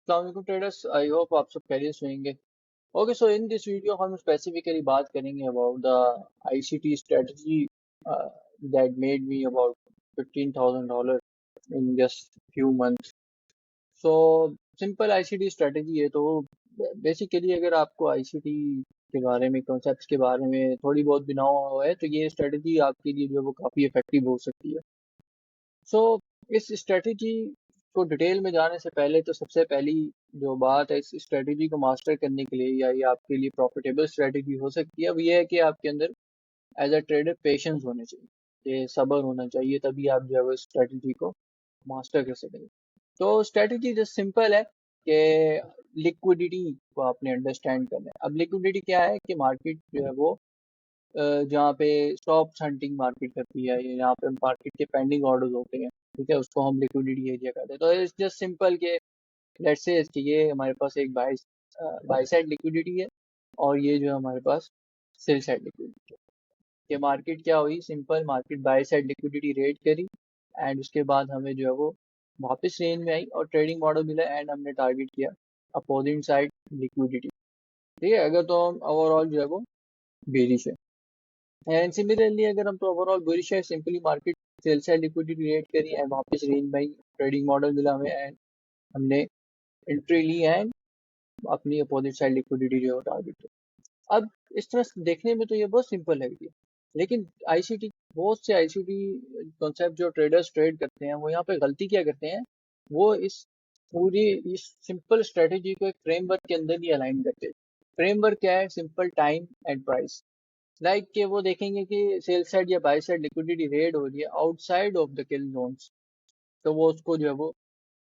अस्सलाम traders, I hope आप सब खैरियत से होंगे। Okay, so in this video हम स्पेसिफिकली बात करेंगे about the ICT strategy that made me about $15,000 in just few months. So simple ICT strategy है। तो बेसिकली अगर आपको आईसीटी के बारे में, कॉन्सेप्ट्स के बारे में थोड़ी बहुत भी ना हुआ है तो ये स्ट्रेटजी आपके लिए जो है वो काफ़ी इफेक्टिव हो सकती है। सो इस स्ट्रेटजी को डिटेल में जाने से पहले तो सबसे पहली जो बात है इस स्ट्रेटजी को मास्टर करने के लिए या ये आपके लिए प्रॉफिटेबल स्ट्रेटजी हो सकती है, वो ये है कि आपके अंदर एज अ ट्रेडर पेशेंस होने चाहिए, ये सब्र होना चाहिए, तभी आप जो है वो स्ट्रेटजी को मास्टर कर सकेंगे। तो स्ट्रेटजी जस्ट सिंपल है कि लिक्विडिटी को आपने अंडरस्टैंड करना है। अब लिक्विडिटी क्या है कि मार्केट जो है वो जहाँ पे स्टॉप हंटिंग मार्केट करती है, यहाँ पे मार्केट के पेंडिंग ऑर्डर्स होते हैं, ठीक है, उसको हम लिक्विडिटी एरिया कहते हैं। तो इट्स जस्ट सिंपल के लेट्स से ये हमारे पास एक बाय साइड लिक्विडिटी है और ये जो है हमारे पास सेल साइड लिक्विडिटी है। कि मार्केट क्या हुई, simple market bye side liquidity red करी एंड उसके बाद हमें जो है वो वापस रेंज में आई और ट्रेडिंग मॉडल मिला एंड हमने टारगेट किया अपोजिट साइड लिक्विडिटी। ठीक है, अगर तो हम ओवरऑल जो है वो बेरिश है। एंड सिमिलरली अगर हम तो ओवरऑल बुलिश है, simply market cell side liquidity rate करी एंड वापस रेंज में ट्रेडिंग मॉडल मिला हमें एंड हमने एंट्री ली एंड अपनी अपोजिट साइड लिक्विडिटी जो है टारगेट किया। अब इस तरह से देखने में तो ये बहुत सिंपल है, लेकिन आईसीटी, बहुत से आईसीटी कॉन्सेप्ट जो ट्रेडर्स ट्रेड करते हैं वो यहाँ पे गलती क्या करते हैं, वो पूरी इस सिंपल स्ट्रेटेजी को एक फ्रेमवर्क के अंदर ही अलाइन करते हैं। फ्रेमवर्क क्या है, simple time and price. Like कि वो देखेंगे कि सेल साइड या बाय साइड लिक्विडिटी रेड हो रही है outside of the kill zones, तो वो उसको जो है वो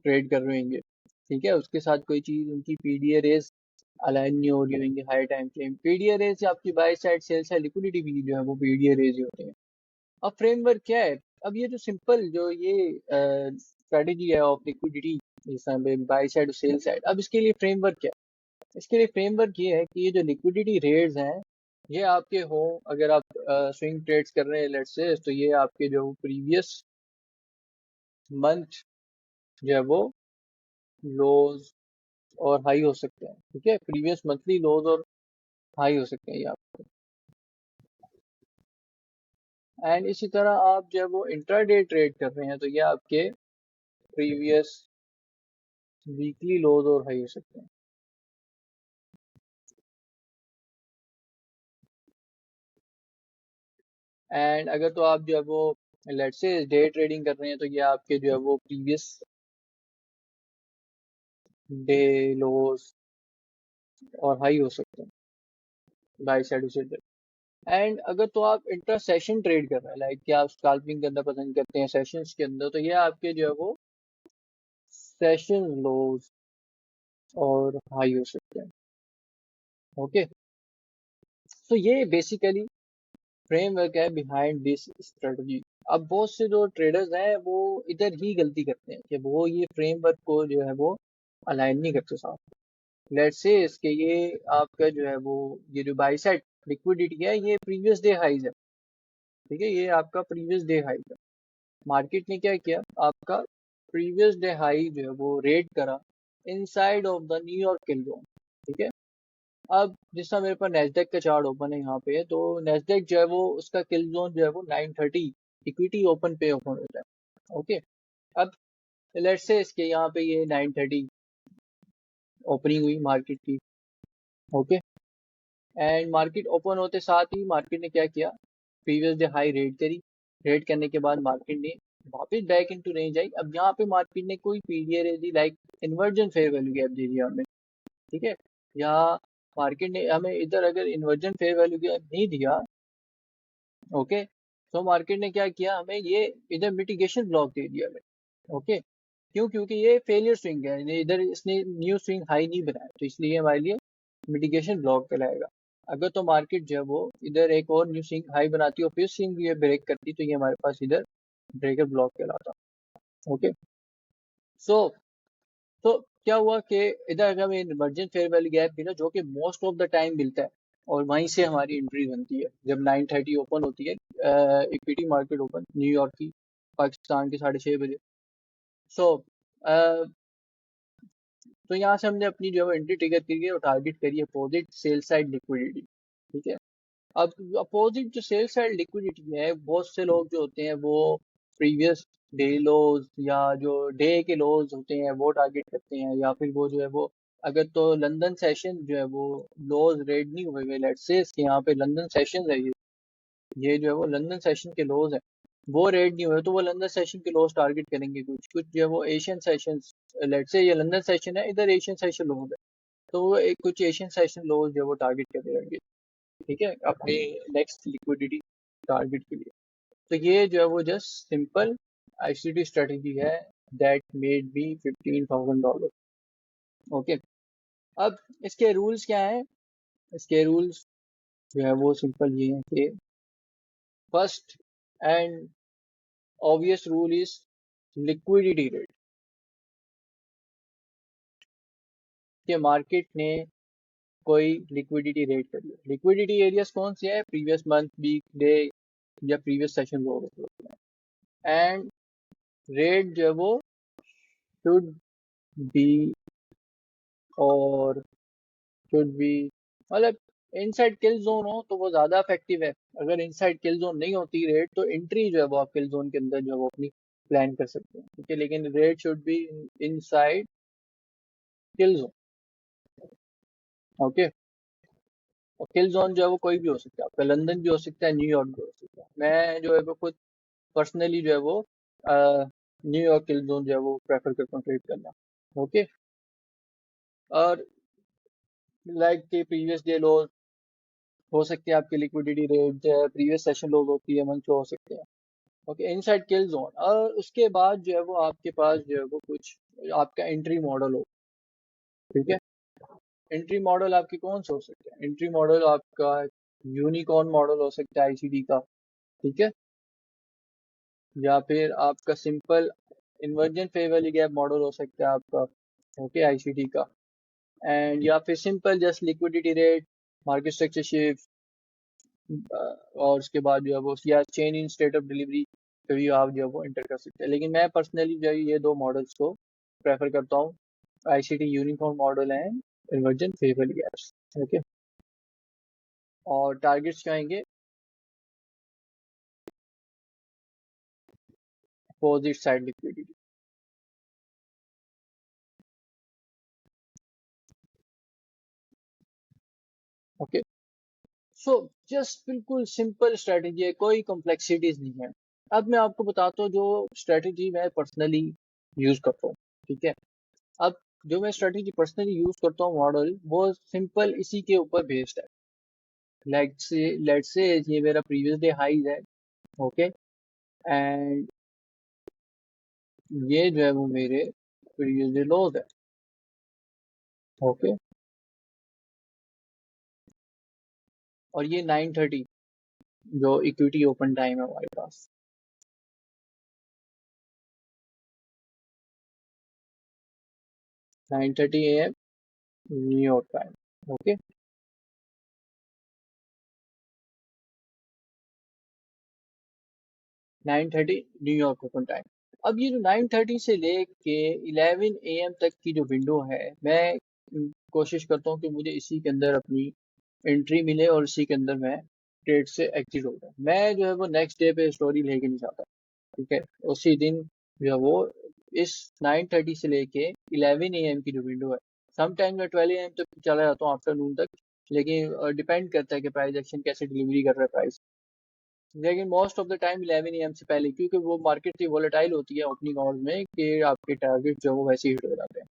ट्रेड कर रहे होंगे। ठीक है, उसके साथ कोई चीज उनकी पीडीए रेस अलाइन नहीं हो रही होंगी, high time frame PDA race या आपकी buy side sell side liquidity भी जो है वो पीडीए रेस ही होते हैं। अब फ्रेमवर्क क्या है, अब ये जो सिंपल जो ये स्ट्रेटेजी है ऑफ लिक्विडिटी बाय साइड और सेल साइड, अब इसके लिए फ्रेमवर्क क्या है, इसके लिए फ्रेमवर्क ये है कि ये जो लिक्विडिटी रेट्स हैं ये आपके हो, अगर आप स्विंग ट्रेड्स कर रहे हैं लेट्स से, तो ये आपके जो प्रीवियस मंथ जो है वो लोज और हाई हो सकते हैं। ठीक है, प्रीवियस मंथली लोज और हाई हो सकते हैं ये आप। एंड इसी तरह आप जो है वो इंट्राडे ट्रेड कर रहे हैं तो ये आपके प्रीवियस वीकली लोज और हाई हो सकते हैं। एंड अगर तो आप जो है वो लेट्स से डे ट्रेडिंग कर रहे हैं तो ये आपके जो है वो प्रीवियस डे लोज और हाई हो सकते हैं बाई साइड उसे। एंड अगर तो आप इंटर सेशन ट्रेड कर रहे हैं, लाइक कि आप स्कैल्पिंग करना पसंद करते हैं सेशंस के अंदर, तो ये आपके जो है वो सेशन लोज और हाई हो सकते हैं। ओके, तो ये बेसिकली फ्रेमवर्क है बिहाइंड दिस स्ट्रेटजी। अब बहुत से जो ट्रेडर्स हैं वो इधर ही गलती करते हैं कि वो ये फ्रेमवर्क को जो है वो अलाइन नहीं करते साथ। लेट्स से इसके ये आपका जो है वो ये जो बाई साइड लिक्विडिटी है ये प्रीवियस डे हाईज है। ठीक है, ये आपका प्रीवियस डे हाई है। मार्केट ने क्या किया, आपका प्रीवियस डे हाई जो है वो रेड करा inside of the New York kill zone. ठीक है, अब जिस तरह मेरे पास नेस्डेक का चार्ट ओपन है यहाँ पे, तो नेस्डेक जो है वो उसका किल जोन जो है वो 930 इक्विटी ओपन पे ओपन होता है। ओके, अब लेट्स से इसके यहाँ पे ये 930 ओपनिंग हुई मार्केट की। ओके, एंड मार्केट ओपन होते साथ ही मार्केट ने क्या किया, प्रीवियस डे हाई रेड करी। रेड करने के बाद मार्केट ने वापस बैक इनटू रेंज आई। अब यहाँ पे मार्केट ने कोई पीडीआर दी, like inversion fair value gap दे दिया हमें। ठीक है, यहाँ मार्केट ने हमें इधर अगर इन्वर्जन फेयर वैल्यू गैप नहीं दिया, ओके, तो मार्केट ने क्या किया, हमें ये इधर मिटिगेशन ब्लॉक दे दिया हमें। ओके, क्यों, क्योंकि ये फेलियर स्विंग है, इधर इसने न्यू स्विंग हाई नहीं बनाया, तो इसलिए हमारे लिए मिटिगेशन ब्लॉक कहलाएगा। अगर तो मार्केट जो है वो इधर एक और न्यू स्विंग हाई बनाती और फिर स्विंग ये ब्रेक करती तो ये हमारे पास इधर ब्रेकर ब्लॉक कहलाता। ओके, सो तो क्या हुआ कि इधर अगर हमें इमरजेंट फेयर वैल्यू गैप भी ना, जो कि मोस्ट ऑफ द टाइम मिलता है और वहीं से हमारी एंट्री बनती है जब 930 ओपन होती है इक्विटी मार्केट ओपन न्यूयॉर्क की, पाकिस्तान के 6:30 बजे। सो तो यहाँ से हमने अपनी जो है एंट्री ट्रिगर करी है और टारगेट करी है अपोजिट सेल साइड लिक्विडिटी। ठीक है, अब अपोजिट जो सेल साइड लिक्विडिटी है, बहुत से लोग जो होते हैं वो प्रीवियस डे लोज या जो डे के लोज होते हैं वो टारगेट करते हैं, या फिर वो जो है वो अगर तो लंदन सेशन जो है वो लोज रेड नहीं हुए हुए, लेट्स से इसके यहाँ पे लंदन सेशन है, ये जो है वो लंदन सेशन के लोज है, वो रेड नहीं हुए तो वो लंदन सेशन के लोज टारगेट करेंगे। कुछ कुछ जो है वो एशियन सेशन, लेट्स से ये लंदन सेशन है, इधर एशियन सेशन लोज है, तो वो एक कुछ एशियन सेशन लोज जो है वो टारगेट करते रहेंगे। ठीक है, अपने नेक्स्ट लिक्विडिटी टारगेट के लिए। तो ये जो है वो जस्ट सिंपल आईसीटी स्ट्रेटेजी है दैट मेड मी $15,000। ओके, अब इसके रूल्स क्या है? इसके रूल्स जो है वो सिंपल ये है कि first and obvious rule is liquidity rate. कि मार्केट ने कोई लिक्विडिटी रेट करी है, लिक्विडिटी एरियाज कौन से है? प्रीवियस मंथ, वीक, डे या प्रीवियस सेशन लो होते हैं। एंड रेट जो है वो शुड बी और शुड बी मतलब इनसाइड किल जोन हो तो वो ज्यादा इफेक्टिव है। अगर इनसाइड किल जोन नहीं होती रेट, तो एंट्री जो है वो आप किल जोन के अंदर जो है वो अपनी प्लान कर सकते हैं। ठीक है, लेकिन rate should be inside kill zone. Okay, और किल जोन जो है वो कोई भी हो सकता है, आपका लंदन भी हो सकता है, न्यूयॉर्क भी हो सकता है। मैं जो है वो खुद पर्सनली जो है वो न्यूयॉर्क किल जोन जो है वो प्रेफर करता हूँ ट्रेड करना। ओके, और लाइक के प्रीवियस डे लो हो सकते हैं, आपके लिक्विडिटी रेट जो है प्रीवियस सेशन लोग होती है मंच हो सकते हैं। ओके, इनसाइड किल जोन। और उसके बाद जो है वो आपके पास जो है वो कुछ आपका एंट्री मॉडल हो। ठीक है, एंट्री मॉडल आपके कौन से हो सकते हैं? एंट्री मॉडल आपका यूनिकॉर्न मॉडल हो सकता है आईसीडी का। ठीक है, या फिर आपका simple inversion fair value gap model हो सकता है आपका। ओके, आईसीडी का। एंड या फिर simple just liquidity rate, market structure shift, और उसके बाद जो है वो या change in state of delivery कभी आप जो है वो एंटर कर सकते हैं। लेकिन मैं पर्सनली जो है ये दो मॉडल्स को प्रेफर करता हूँ, ICT uniform model and inversion fair value gaps. Okay, और टारगेट्स क्या आएंगे? Opposite side liquidity. Okay, so just बिल्कुल सिंपल स्ट्रेटेजी है, कोई कॉम्प्लेक्सिटीज नहीं है। अब मैं आपको बताता हूँ जो स्ट्रेटेजी मैं पर्सनली यूज करता हूँ। ठीक है, अब जो मैं स्ट्रेटेजी पर्सनली यूज करता हूँ मॉडल, वो सिंपल इसी के ऊपर बेस्ड है। लेट्स से ये मेरा प्रीवियस डे हाईज है। ओके, एंड ये जो है वो मेरे प्रीवियस डे लोज है। ओके, और ये 9:30 जो इक्विटी ओपन टाइम है हमारे पास, 9:30 AM New York time. Okay, 9:30 New York open time. अब ये जो 9:30 से लेके 11 AM तक की जो विंडो है, मैं कोशिश करता हूँ कि मुझे इसी के अंदर अपनी एंट्री मिले और इसी के अंदर मैं ट्रेड से एग्जिट हो जाऊँ। मैं जो है वो नेक्स्ट डे पे स्टोरी लेके नहीं जाता। ठीक है, उसी दिन जो है वो इस 9:30 से लेके 11 AM की जो विंडो है, समटाइम मैं 12 AM तक चला जाता हूँ, आफ्टरनून तक। लेकिन डिपेंड करता है कि प्राइस एक्शन कैसे डिलीवरी कर रहा है प्राइस। लेकिन most of the time 11 AM से पहले, क्योंकि वो मार्केट इतनी वोलेटाइल होती है ओपनिंग आवर्स में कि आपके टारगेट जो है वो वैसे ही हिट हो जाते हैं।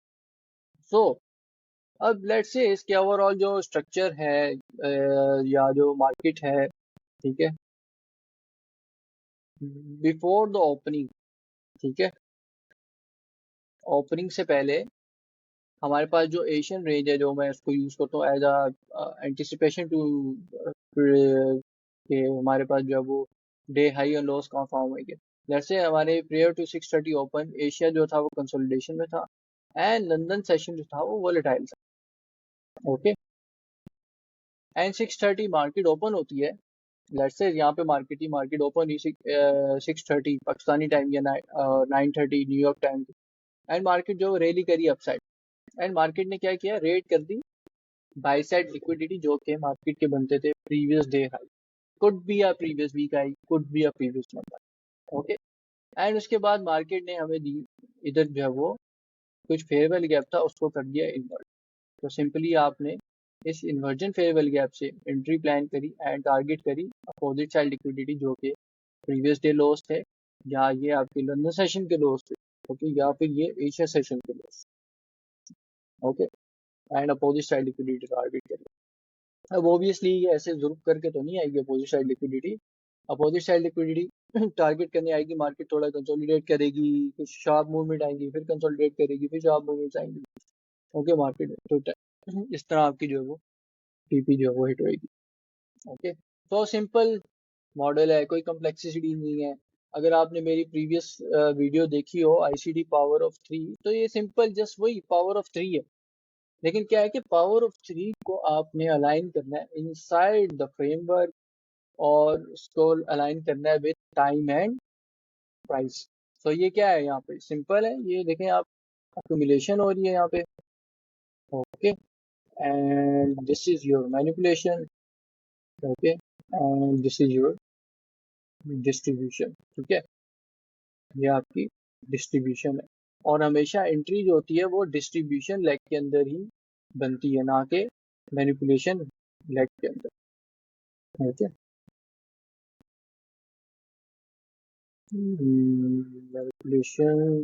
सो अब लेट्स से इसके ओवरऑल जो स्ट्रक्चर है या जो मार्केट है, ठीक है, बिफोर द ओपनिंग, ठीक है, ओपनिंग से पहले हमारे पास जो एशियन रेंज है, जो मैं इसको यूज करता हूँ एज एंटिसिपेशन टू कि हमारे पास जो है वो डे हाई और लॉस कहाँ फॉर्म होंगे। जैसे हमारे प्रेयर टू 6:30 ओपन, एशिया जो था वो कंसोलिडेशन में था, एंड लंदन सेशन जो था वो वोलेटाइल था। ओके, एंड 6:30 मार्केट ओपन होती है। लेट्स से यहाँ पे मार्केट ओपन हुई 6:30 पाकिस्तानी टाइम या 9:30 न्यूयॉर्क टाइम, एंड मार्केट जो रैली करी अपसाइड। एंड मार्केट ने क्या किया, रेट कर दी बाई साइड लिक्विडिटी जो कि मार्केट के बनते थे previous day high, could be a previous week high, could be a previous month, okay. And उसके बाद मार्केट ने हमें दी इधर जो है वो कुछ फेयर वैल्यू गैप था, उसको कर दिया इन्वर्ट। तो सिंपली आपने इस इन्वर्जन फेयर वैल्यू गैप से एंट्री प्लान करी एंड टारगेट करी अपोजिट साइड लिक्विडिटी जो कि प्रीवियस डे लॉस थे, या ये आपके लंदन सेशन के लॉस थे, ओके, या फिर ये एशिया सेशन के loss, okay. And opposite side liquidity target करी। अब ऑब्वियसली ये ऐसे जुर्ब करके तो नहीं आएगी opposite side liquidity. Opposite side liquidity target करने आएगी, मार्केट थोड़ा कंसोलिडेट करेगी, कुछ शार्प मूवमेंट आएगी, फिर कंसोलिडेट करेगी, फिर शार्प मूवमेंट्स आएंगी, ओके। मार्केट तो इस तरह आपकी जो है वो टीपी जो है वो हिट होएगी, ओके। तो सिंपल मॉडल है, कोई कम्प्लेक्सिटी नहीं है। अगर आपने मेरी प्रीवियस वीडियो देखी हो आईसीडी पावर ऑफ थ्री, तो ये सिंपल जस्ट वही पावर ऑफ थ्री है। लेकिन क्या है कि पावर ऑफ थ्री को आपने अलाइन करना है इनसाइड द फ्रेमवर्क, और उसको अलाइन करना है विद टाइम एंड प्राइस। तो ये क्या है, यहाँ पे सिंपल है, ये देखें आप, अक्यूमुलेशन हो रही है यहाँ पे, okay. And this is your manipulation, okay, and this is your distribution, ठीक है। ये आपकी डिस्ट्रीब्यूशन है, और हमेशा एंट्री जो होती है वो डिस्ट्रीब्यूशन लेग के अंदर ही बनती है, ना कि मैनिपुलेशन लेग के अंदर, ठीक है। Manipulation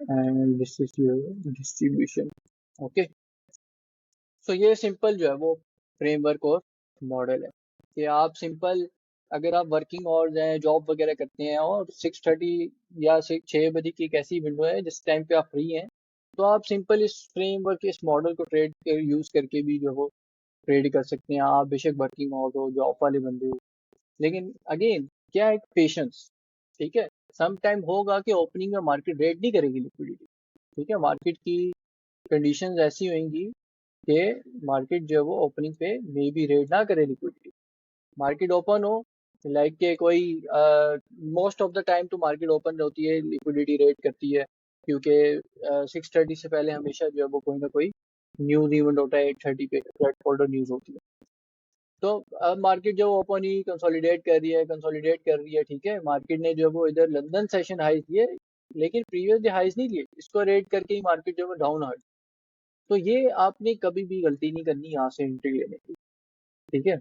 and this is your distribution, okay. So ये सिंपल जो है वो फ्रेमवर्क और मॉडल है कि आप सिंपल, अगर आप वर्किंग आवर्स हैं, जॉब वगैरह करते हैं, और 6:30 या 6 बजे की एक ऐसी विंडो है जिस टाइम पे आप फ्री हैं, तो आप सिंपल इस फ्रेमवर्क, इस मॉडल को ट्रेड यूज करके भी जो वो ट्रेड कर सकते हैं। आप बेशक वर्किंग आवर्स हो, जॉब वाले बंदे हो, लेकिन अगेन क्या है, पेशेंस, ठीक है। सम टाइम होगा कि ओपनिंग में मार्केट रेट नहीं करेगी लिक्विडिटी, ठीक है। मार्केट की कंडीशंस ऐसी होंगी कि मार्केट जो है वो ओपनिंग पे मे बी रेट ना करे लिक्विडिटी। मार्केट ओपन हो, लाइक के कोई मोस्ट ऑफ द टाइम तो मार्केट ओपन होती है, लिक्विडिटी रेट करती है, क्योंकि 6:30 से पहले हमेशा जो है वो कोई ना कोई न्यूज इवेंट होता है, 8:30 पे फ्लैट फोल्डर न्यूज होती है। तो अब मार्केट जो ओपन ही कंसोलिडेट कर रही है, कंसोलिडेट कर रही है, ठीक है। मार्केट ने जो वो इधर लंदन सेशन हाइज लिए, लेकिन प्रीवियस डे हाइज नहीं लिए, इसको रेट करके ही मार्केट जो है डाउन आ। तो ये आपने कभी भी गलती नहीं करनी यहाँ से एंट्री लेने की, ठीक है।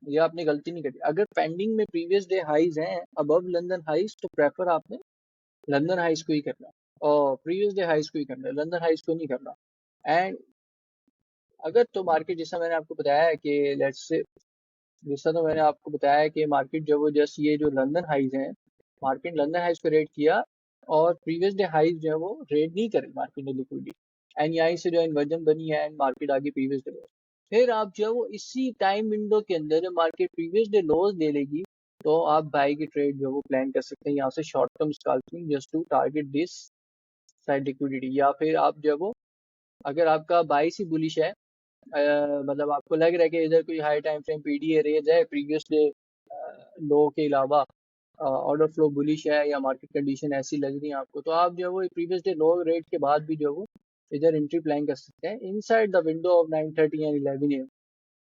ये आपने गलती नहीं करनी। अगर पेंडिंग में प्रीवियस डे हाइज हैं अबव लंदन हाइज, तो प्रेफर आपने लंदन हाइज को ही करना है, और प्रीवियस डे हाइज को ही करना है, लंदन हाइज को नहीं करना। एंड अगर तो मार्केट, जैसा मैंने आपको बताया है कि लेट्स से, जैसा तो मैंने आपको बताया है कि मार्केट जो वो जस्ट ये जो लंदन हाइज हैं, मार्केट लंदन हाइज को रेट किया, और प्रीवियस डे हाइज जो है वो रेट नहीं करी मार्केट ने लिक्विडिटी, एंड यहीं से जो इन्वर्जन बनी है एंड मार्केट आगे प्रीवियस डे, फिर आप जो है वो इसी टाइम विंडो के अंदर जब मार्केट प्रीवियस डे लॉस ले लेगी, तो आप बाई की ट्रेड जो है वो प्लान कर सकते हैं यहाँ से, short term scalping just to target this side liquidity. या फिर आप जो है वो, अगर आपका बाई सी बुलिश है, मतलब आपको लग रहा है कि इधर कोई high time frame PDA rays है, प्रीवियस डे लो के अलावा ऑर्डर फ्लो बुलिश है, या मार्केट कंडीशन ऐसी लग रही है आपको, तो आप जो है वो प्रीवियस डे लो रेट के बाद भी जो है वो इधर एंट्री प्लान कर सकते हैं inside the window of 9:30 and 11 AM,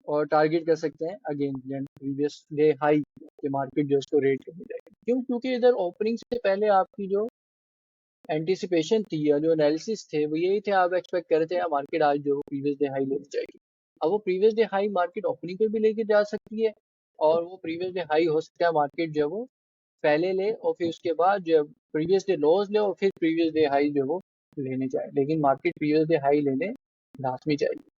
और टारगेट कर सकते हैं अगेन प्रीवियस डे हाई के मार्केट जो उसको रेट करनी जाएगी। क्यों? क्योंकि इधर ओपनिंग से पहले आपकी जो एंटिसिपेशन थी या जो एनालिसिस थे वो यही थे, आप एक्सपेक्ट कर रहे थे मार्केट आज जो प्रीवियस डे हाई लेके जाएगी। अब वो previous day high market opening पे भी लेके जा सकती है, और वो प्रीवियस डे हाई हो सकता है मार्केट जो है वो पहले ले, और फिर उसके बाद जो प्रीवियस डे लॉस ले, और फिर प्रीवियस डे हाई जो वो लेने जाए, लेकिन मार्केट प्रीवियस डे हाई लेने लाजमी चाहिए।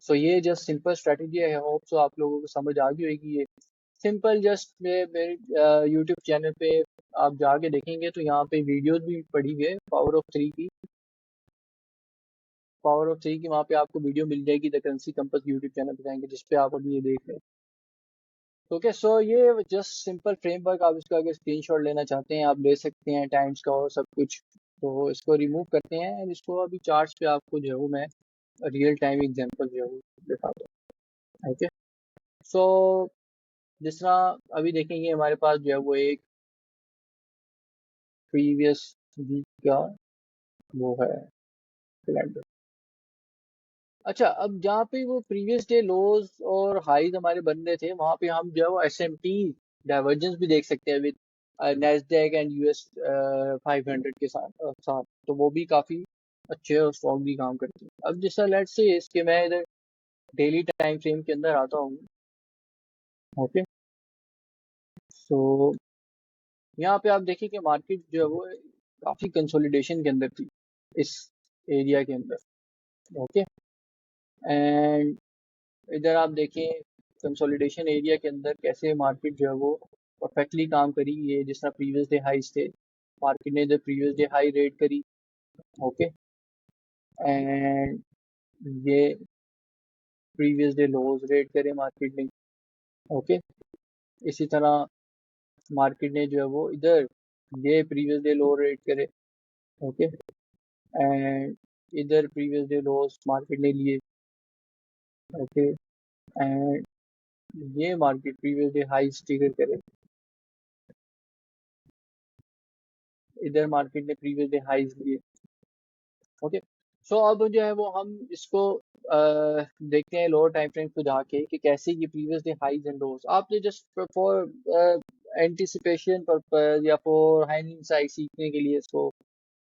सो ये जस्ट सिंपल स्ट्रेटेजी है, होप सो आप लोगों को समझ आ गई होगी। ये सिंपल जस्ट मेरे यूट्यूब चैनल पे आप जाके देखेंगे तो यहाँ पे वीडियोस भी पड़ी हुई है पावर ऑफ थ्री की, वहाँ पे आपको वीडियो मिल जाएगी, the currency compass YouTube channel पे जाएंगे जिसपे आप अभी ये देख रहे हैं। ओके, सो ये जस्ट सिंपल फ्रेमवर्क, आप इसका अगर स्क्रीनशॉट लेना चाहते हैं आप ले सकते हैं, टाइम्स का और सब कुछ। तो इसको रिमूव करते हैं, एंड इसको अभी चार्ट्स पे आपको जो है वो मैं रियल टाइम एग्जांपल जो है वो दिखाता हूँ, ओके। सो जिस तरह अभी देखेंगे हमारे पास जो है वो एक प्रीवियस वीक का वो है, कैलेंडर। अच्छा, अब जहाँ पे वो प्रीवियस डे लोज और हाईज हमारे बन रहे थे, वहां पे हम जो है वो एसएमटी डाइवर्जेंस भी देख सकते हैं विद नेस्डैक एंड यूएस 500 के साथ तो वो भी काफी अच्छे और स्ट्रॉन्गली काम करते हैं। अब जैसा लेट्स से इसके मैं इधर डेली टाइम फ्रेम के अंदर आता हूँ। ओके, सो यहाँ पे आप देखिए कि मार्केट जो है वो काफी कंसोलिडेशन के अंदर थी इस एरिया के अंदर। ओके, एंड इधर आप देखें कंसोलिडेशन एरिया के अंदर कैसे मार्केट जो है वो परफेक्टली काम करी। ये जिस तरह प्रीवियस डे हाईज थे, मार्केट ने इधर प्रीवियस डे हाई रेड करी। ओके, एंड ये प्रीवियस डे लोज रेड करे मार्केट ने। ओके, इसी तरह मार्केट ने जो है वो इधर ये प्रीवियस डे लो रेड करे। ओके, एंड इधर प्रीवियस डे लोज मार्केट ने लिए। ओके, एंड ये market previous day high trigger करे। इधर मार्केट ने प्रीवियस डे हाईज लिए। ओके, सो अब जो है वो हम इसको देखते हैं लोअर टाइम फ्रेम को जाके कि कैसे ये previous day highs and lows आपने जस्ट फॉर एंटिसिपेशन पर्पज या फॉर हाइंडसाइट सीखने के लिए इसको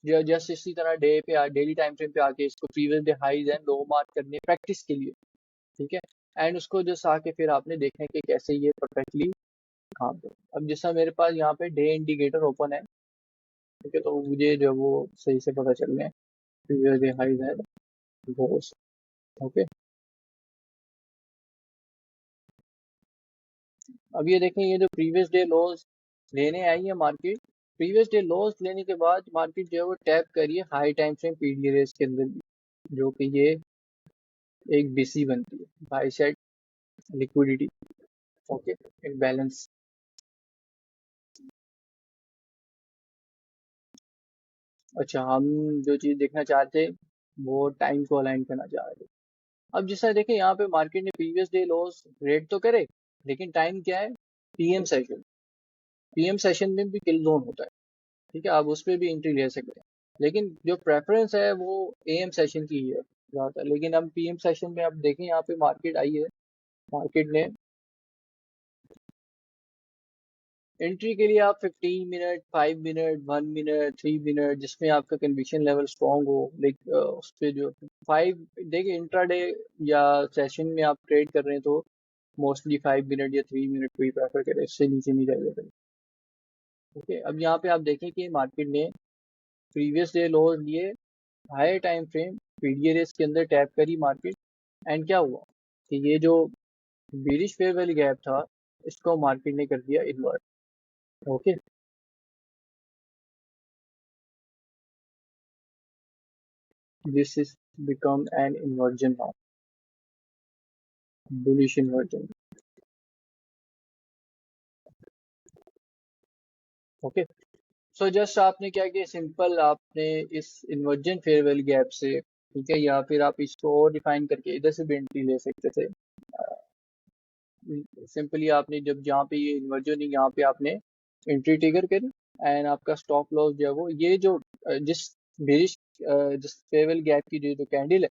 जस्ट इसी तरह डे पे डेली टाइम फ्रेम पे आके इसको previous day highs and low mark करने प्रैक्टिस के लिए। ठीक है, एंड उसको जस्ट आके फिर आपने देखना है कि कैसे ये परफेक्टली काम करे। अब जैसा मेरे पास यहाँ पे डे इंडिकेटर ओपन है, ठीक है, तो मुझे जो वो सही से पता चल रहे हैं previous day highs and lows. Okay, अब ये देखें ये जो प्रीवियस डे लॉस लेने आई है मार्केट, प्रीवियस डे लॉस लेने के बाद मार्केट जो है वो टैप करिए हाई टाइम फ्रेम पीडीआरएस के अंदर भी, जो कि ये एक बीसी बनती है, बाई साइड लिक्विडिटी। ओके, एक बैलेंस। अच्छा, हम जो चीज देखना चाहते वो टाइम को अलाइन करना चाह रहे थे। अब जैसा देखें यहाँ पे मार्केट ने प्रीवियस डे लॉस रेट तो करे, लेकिन टाइम क्या है, पीएम सेशन। पीएम सेशन में भी किल जोन होता है। ठीक है, आप उस पर भी एंट्री ले सकते हैं, लेकिन जो प्रेफरेंस है वो एएम सेशन की ही है ज़्यादातर। लेकिन हम पीएम सेशन में अब देखें यहाँ पे मार्केट आई है, मार्केट ने एंट्री के लिए आप 15 मिनट, 5 मिनट, 1 मिनट, 3 मिनट, जिसमें आपका कन्विक्शन लेवल स्ट्रांग हो, लाइक उस पर जो 5 देखिए इंट्राडे या सेशन में आप ट्रेड कर रहे हैं तो मोस्टली 5 मिनट या 3 मिनट को ही प्रेफर करें, इससे नीचे नहीं जाइए। ओके, अब यहाँ पे आप देखें कि मार्केट ने प्रीवियस डे लोज लिए, हायर टाइम फ्रेम पीडीआरएस के अंदर टैप करी मार्केट, एंड क्या हुआ कि ये जो बेरिश फेयर वैली गैप था इसको मार्केट ने कर दिया invert. Okay, this is become an inversion now, bullish inversion. Okay, so just आपने क्या किया, सिंपल आपने इस इन्वर्जन फेयर वैली गैप से, ठीक है, या फिर आप इसको और डिफाइन करके इधर से भी एंट्री ले सकते थे। सिंपली आपने जब जहाँ पे ये इन्वर्जन है यहाँ पे आपने एंट्री ट्रिगर करी, एंड आपका स्टॉप लॉस जो है वो ये जो जिस बेरिश जिस फेवल गैप की जो कैंडल है,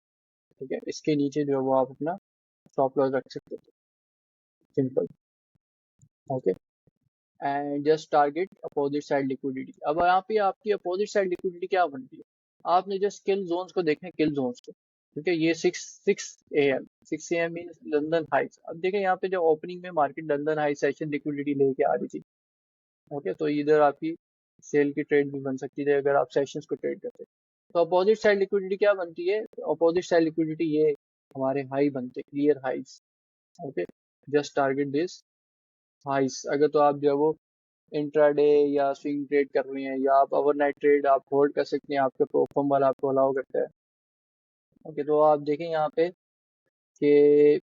ठीक है, इसके नीचे जो है वो आप अपना स्टॉप लॉस रख सकते थे। Simple. Okay, and just target opposite side liquidity. अब यहाँ पे आपकी अपोजिट साइड लिक्विडिटी क्या बनती है, आपने जस्ट किल जोन्स को देखना है, किल जोन्स को। ठीक है, ये 6 AM मीन लंदन हाइस। अब देखें यहाँ पे जो ओपनिंग में market London high session liquidity लेके आ रही थी। ओके, तो इधर आपकी सेल की ट्रेड भी बन सकती है अगर आप सेशंस को ट्रेड करते हैं। तो अपोजिट साइड लिक्विडिटी क्या बनती है, अपोजिट साइड लिक्विडिटी ये हमारे हाई बनते, क्लियर हाइस। ओके, जस्ट टारगेट दिस हाइस। अगर तो आप जो है वो इंट्राडे या स्विंग ट्रेड कर रहे हैं या आप ओवरनाइट ट्रेड आप होल्ड कर सकते हैं, आपके प्रोफॉर्म वाला आपको अलाउ करता है। ओके, तो आप देखें यहाँ पे कि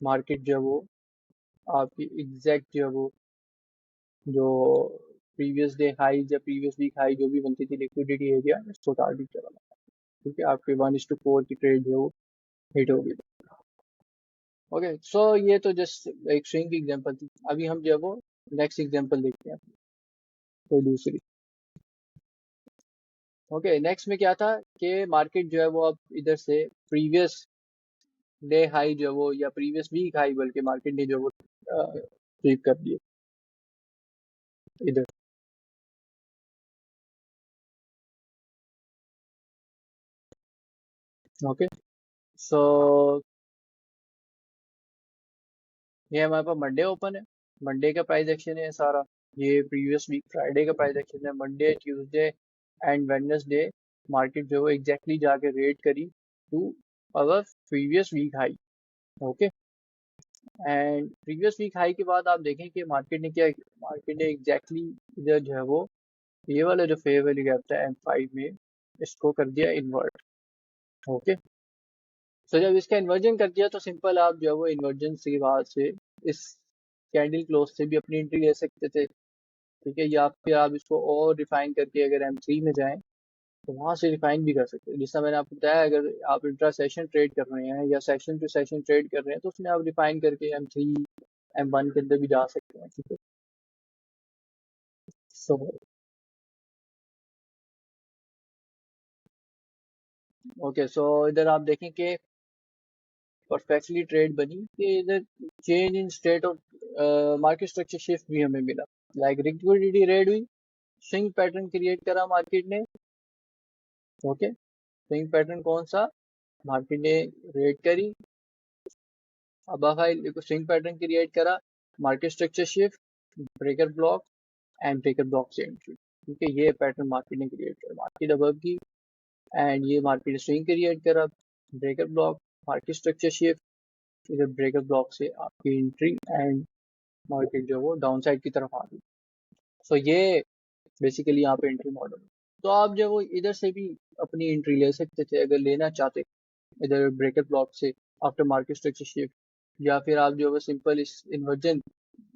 मार्केट जो है वो आपकी एग्जैक्ट जो है वो जो प्रीवियस डे हाई या प्रीवियस वीक हाई जो भी बनती थी लिक्विडिटी एरिया, इसको टारगेट करा। ठीक है, आपके 1:4 की ट्रेड जो है वो हिट होगी। ओके, सो ये तो जस्ट एक स्विंग की एग्जांपल थी। अभी हम जो है वो नेक्स्ट एग्जांपल देखते हैं, कोई दूसरी। ओके, नेक्स्ट में क्या था कि मार्केट जो है वो अब इधर से प्रीवियस डे हाई जो है वो, या प्रीवियस वीक हाई बल्कि, मार्केट ने जो है वो स्वीप कर दिए इधर। ओके, सो ये हमारे पास मंडे ओपन है, मंडे का प्राइस एक्शन है सारा। ये प्रीवियस वीक फ्राइडे का प्राइस एक्शन है। Monday, Tuesday and Wednesday market जो है एग्जैक्टली जाके रेट करी to our previous week high. Okay, and previous week high के बाद आप देखें कि मार्केट ने क्या, मार्केट ने एग्जैक्टली इधर जो है वो ये वाला जो फेयर वैल्यू गैप था M5 में, इसको कर दिया इन्वर्ट। ओके, सो जब इसका इन्वर्जन कर दिया तो सिंपल आप जो है वो इन्वर्जन के बाद से इस कैंडल क्लोज से भी अपनी एंट्री ले सकते थे। ठीक है, या फिर आप इसको और रिफाइन करके अगर M3 में जाएं तो वहां से रिफाइन भी कर सकते हैं। जिस मैंने आपको बताया, अगर आप इंट्रा सेशन ट्रेड कर रहे हैं या सेशन टू सेशन ट्रेड कर रहे हैं तो उसमें आप रिफाइन करके M3 M1 के अंदर भी जा सकते हैं। ठीक है, सो ओके, सो इधर आप देखें कि परफेक्टली ट्रेड बनी कि इधर change in state of market structure shift भी हमें मिला। लाइक लिक्विडिटी रेड हुई, स्विंग पैटर्न क्रिएट करा मार्केट ने। ओके, स्विंग पैटर्न कौन सा, मार्केट ने रेड करी, अब स्विंग पैटर्न क्रिएट करा, market structure shift, breaker block and breaker block से एंट्री। ठीक है, ये पैटर्न मार्केट ने क्रिएट करा, मार्केट अबव की एंड ये मार्केट स्विंग क्रिएट करा, breaker block, market structure shift, इधर ब्रेकर ब्लॉक से आपकी एंट्री एंड मार्केट जो वो डाउन साइड की तरफ आ गई। सो ये बेसिकली यहाँ पे एंट्री मॉडल। तो आप जो वो इधर से भी अपनी एंट्री ले सकते थे अगर लेना चाहते, इधर ब्रेकर ब्लॉक से आफ्टर मार्केट स्ट्रक्चर शिफ्ट, या फिर आप जो है सिंपल इस इन्वर्जन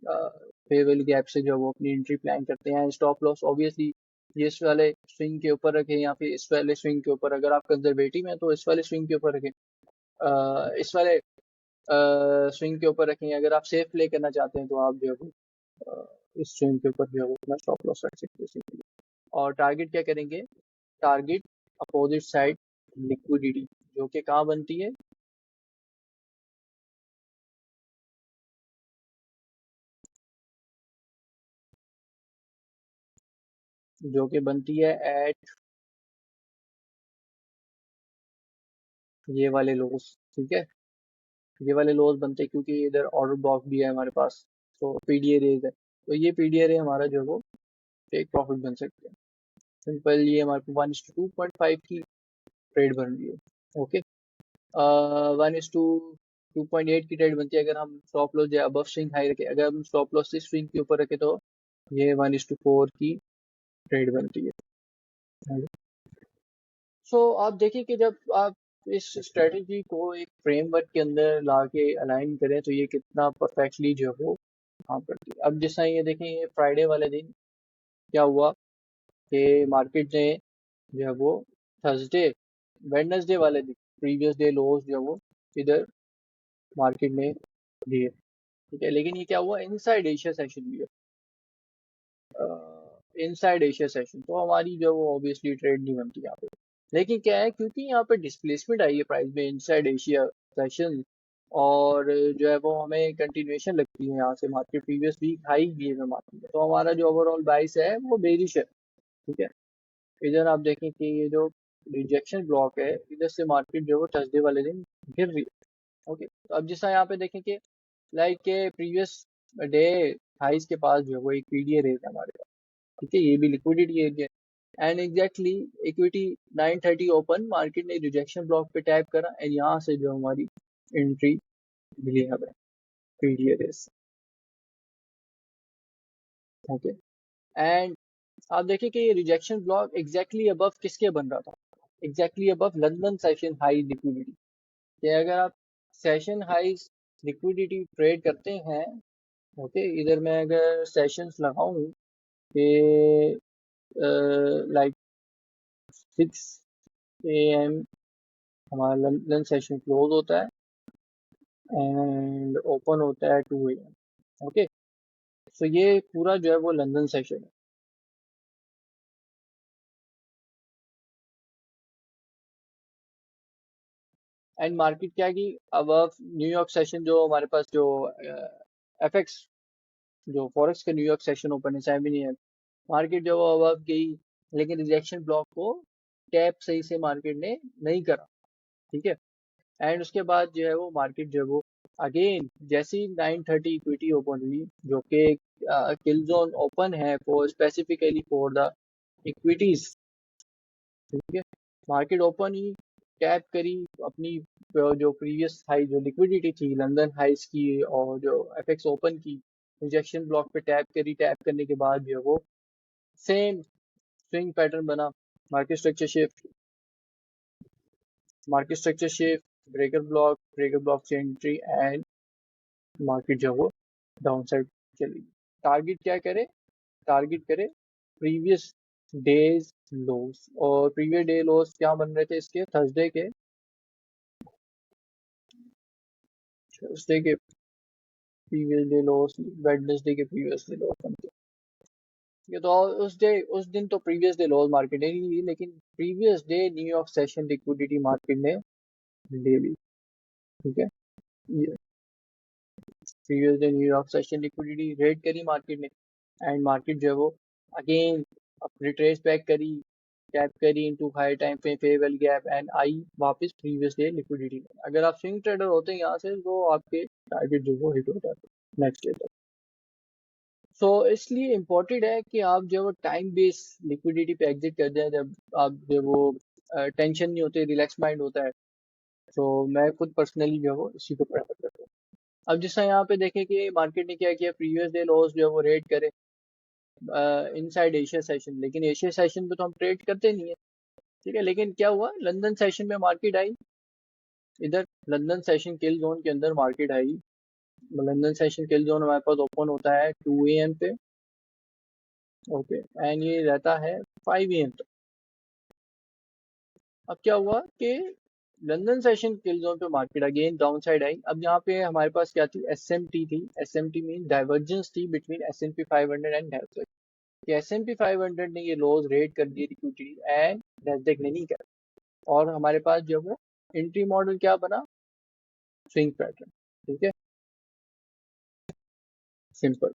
फेवल गैप से जो वो अपनी एंट्री प्लान करते हैं। स्टॉप लॉस ऑब्वियसली ये इस वाले स्विंग के ऊपर रखें या फिर इस वाले स्विंग के ऊपर, अगर आप कंजर्वेटिव हैं तो इस वाले स्विंग के ऊपर रखें, इस वाले स्विंग के ऊपर रखें। अगर आप सेफ प्ले करना चाहते हैं तो आप जो है इस स्विंग के ऊपर जो है अपना स्टॉप लॉस रख सकते हैं simply। और टारगेट क्या करेंगे, टारगेट अपोजिट साइड लिक्विडिटी, जो कि कहाँ बनती है, जो कि बनती है एट ये वाले लोस। ठीक है, ये वाले लोस बनते हैं क्योंकि इधर ऑर्डर ब्लॉक भी है हमारे पास, तो पीडीए रेज है, तो ये पीडीए रे हमारा जो है वो टेक प्रॉफिट बन सकते हैं। सिंपल ये हमारे पास 1:2.5 की ट्रेड बन रही है। ओके, 1:2.8 की ट्रेड बनती है अगर हम स्टॉप लॉस या अबव स्विंग हाई रखें। अगर हम स्टॉप लॉस से स्विंग के ऊपर रखें तो ये 1:4 की ट्रेड बनती है। सो आप देखिए कि जब आप इस स्ट्रेटजी को एक फ्रेमवर्क के अंदर ला के अलाइन करें तो ये कितना परफेक्टली जो है वो काम करती है। अब जैसा ये देखें, ये फ्राइडे वाले दिन क्या हुआ कि मार्केट ने जो है वो थर्सडे वेडनेसडे वाले दिन प्रीवियस डे लोज जो है वो इधर मार्केट ने दिए। ठीक है, लेकिन ये क्या हुआ, इनसाइड एशिया सेशन भी है, इनसाइड एशिया सेशन, तो हमारी जो वो ऑब्वियसली ट्रेड नहीं बनती यहाँ पे। लेकिन क्या है, क्योंकि यहाँ पे डिस्प्लेसमेंट आई है प्राइस में इनसाइड एशिया सेशन, और जो है वो हमें कंटिन्यूएशन लगती है यहाँ से, मार्केट प्रीवियस वीक हाई लिए हुए मार्केट है, तो हमारा जो ओवरऑल बाइस है वो बेरिश है। ठीक है, इधर आप देखें कि ये जो रिजेक्शन ब्लॉक है, इधर से मार्केट जो है वो थर्सडे वाले दिन गिर रही है। ओके, तो अब जैसा यहाँ पे देखें कि लाइक के प्रीवियस डे हाइस के पास जो है वो एक पीडीए रेट है हमारे पास। ठीक है, ये भी लिक्विडिटी एरिया है and exactly equity 9:30 open, market ने रिजेक्शन ब्लॉक पे टैप करा एंड यहाँ से जो हमारी एंट्री मिली हमें पीडीए रेस। ओके, एंड आप देखिए कि ये रिजेक्शन ब्लॉक एग्जैक्टली अबव किसके बन रहा था, exactly above London session high liquidity. कि अगर आप सेशन हाई लिक्विडिटी ट्रेड करते हैं, ओके, इधर मैं अगर सेशंस लगाऊं कि लाइक 6 AM हमारा लंदन सेशन क्लोज होता है एंड ओपन होता है 2 AM। ओके, सो ये पूरा जो है वो लंदन सेशन है। एंड मार्केट क्या की अब न्यूयॉर्क सेशन जो हमारे पास जो एफएक्स जो फॉरेक्स का न्यूयॉर्क सेशन ओपन है 7 AM, मार्केट जो अब गई, लेकिन रिजेक्शन ब्लॉक को टैप सही से मार्केट ने नहीं करा। ठीक है, एंड उसके बाद जो है वो मार्केट जो है वो अगेन जैसी 9:30 इक्विटी ओपन हुई, जो कि किल जोन ओपन है for specifically for the equities. ठीक है, मार्केट ओपन ही टैप करी अपनी जो प्रीवियस हाई जो लिक्विडिटी थी लंदन हाइस की, और जो एफएक्स ओपन की रिजेक्शन ब्लॉक पे टैप करी। टैप करने के बाद जो है वो सेम स्विंग पैटर्न बना, market structure shift, breaker block से एंट्री, एंड मार्केट जो है वो डाउन साइड चली। टारगेट क्या करे, टारगेट करे प्रीवियस डेज लोस, और प्रीवियस डे लोस क्या बन रहे थे इसके, थर्सडे के प्रीवियस डे लोस, वेडनेसडे के प्रीवियस डे लोस बनते हैं। ये तो उस दिन तो प्रीवियस डे लोस मार्केट ने नहीं ली, लेकिन previous day New York session liquidity market ने ले ली। ठीक है, ये previous day New York session liquidity red करी मार्केट ने, एंड मार्केट जो है वो अगेन रिट्रेस बैक करी, टैप करी into high time frame farewell gap, and I वापस प्रीवियस डे लिक्विडिटी में। अगर आप स्विंग ट्रेडर होते हैं यहाँ से तो आपके टारगेट जो वो हिट हो जाते हैं नेक्स्ट डे तक। सो इसलिए इम्पोर्टेंट है कि आप जो वो टाइम बेस लिक्विडिटी पे एग्जिट कर जाए, जब आप जो वो टेंशन नहीं होते, रिलैक्स माइंड होता है। तो मैं खुद पर्सनली जो है वो इसी को प्रेफर करता हूँ। अब जिस तरह यहाँ पे देखें कि मार्केट ने क्या किया, प्रीवियस डे लॉस जो है वो रेड करे इनसाइड एशिया सेशन, लेकिन एशिया सेशन पे तो हम ट्रेड करते नहीं है। ठीक है, लेकिन क्या हुआ, लंदन सेशन में मार्केट आई, इधर लंदन सेशन किल जोन के अंदर market I. London session kill zone हमारे पास ओपन होता है 2 AM पे, ओके, एंड ये रहता है 5 AM तक। अब क्या हुआ कि लंदन सेशन किल जोन पे market again down side I. अब यहाँ पे हमारे पास क्या थी, एसएमटी थी। एसएमटी मीन डाइवर्जेंस थी बिटवीन S&P 500 एंड नैस्डैक, कि S&P 500 ने ये लॉस रेड कर दिए लिक्विडिटी, एंड नैस्डैक ने नहीं कर। और हमारे पास जो वो एंट्री मॉडल क्या बना, स्विंग पैटर्न। ठीक है, सिंपल।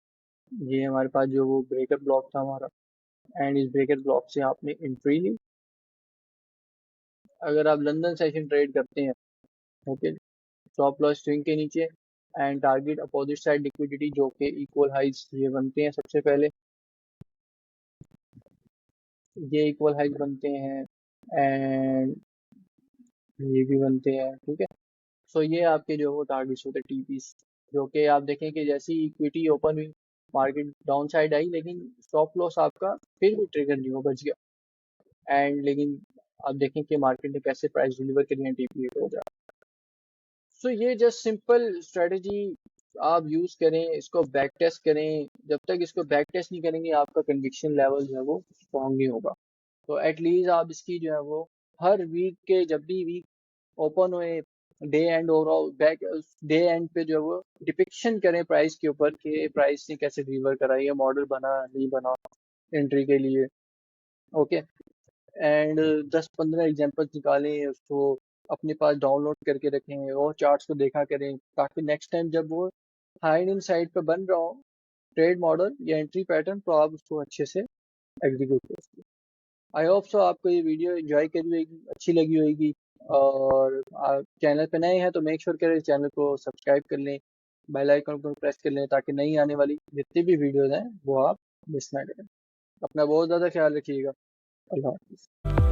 ये हमारे पास जो वो ब्रेकर ब्लॉक था हमारा, एंड इस ब्रेकर ब्लॉक से आपने एंट्री ली। अगर आप लंदन सेशन ट्रेड करते हैं, ओके, स्टॉप लॉस स्विंग के नीचे, and target opposite side liquidity, जो कि इक्वल हाइज ये बनते हैं सबसे पहले, ये इक्वल हाइज बनते हैं, एंड ये भी बनते हैं। ठीक है, सो ये आपके जो वो टारगेट्स होते हैं टीपीस, जो कि आप देखें कि जैसी इक्विटी ओपन हुई मार्केट डाउन साइड आई, लेकिन स्टॉप लॉस आपका फिर भी ट्रिगर नहीं हो, बच गया। एंड लेकिन आप देखें कि मार्केट ने कैसे प्राइस डिलीवर करी है, टीपी हो जाए। सो ये जस्ट सिंपल स्ट्रेटजी आप यूज करें, इसको बैक टेस्ट करें। जब तक इसको बैक टेस्ट नहीं करेंगे आपका कन्विक्शन लेवल जो है वो स्ट्रॉन्ग नहीं होगा। तो एटलीस्ट आप इसकी जो है वो हर वीक के जब भी वीक ओपन हुए, day and overall back day and पे जो है वो डिपिक्शन करें प्राइस के ऊपर कि प्राइस ने कैसे डिलीवर करा, ये मॉडल बना नहीं बना एंट्री के लिए। ओके, एंड 10-15 एग्जांपल्स निकालें, उसको अपने पास डाउनलोड करके रखें और चार्ट्स को देखा करें, ताकि नेक्स्ट टाइम जब वो हाई इन साइड पे बन रहा हो ट्रेड मॉडल या एंट्री पैटर्न, तो आप उसको अच्छे से एग्जीक्यूट कर सकें। आई होप सो आपको ये वीडियो एंजॉय करी होगी, अच्छी लगी होगी। और आप चैनल पे नए हैं तो मेक श्योर करें चैनल को सब्सक्राइब कर लें, बेल आइकन को प्रेस कर लें, ताकि नई आने वाली जितनी भी वीडियोज़ हैं वो आप मिस ना करें। अपना बहुत ज़्यादा ख्याल रखिएगा। अल्लाह हाफिज़।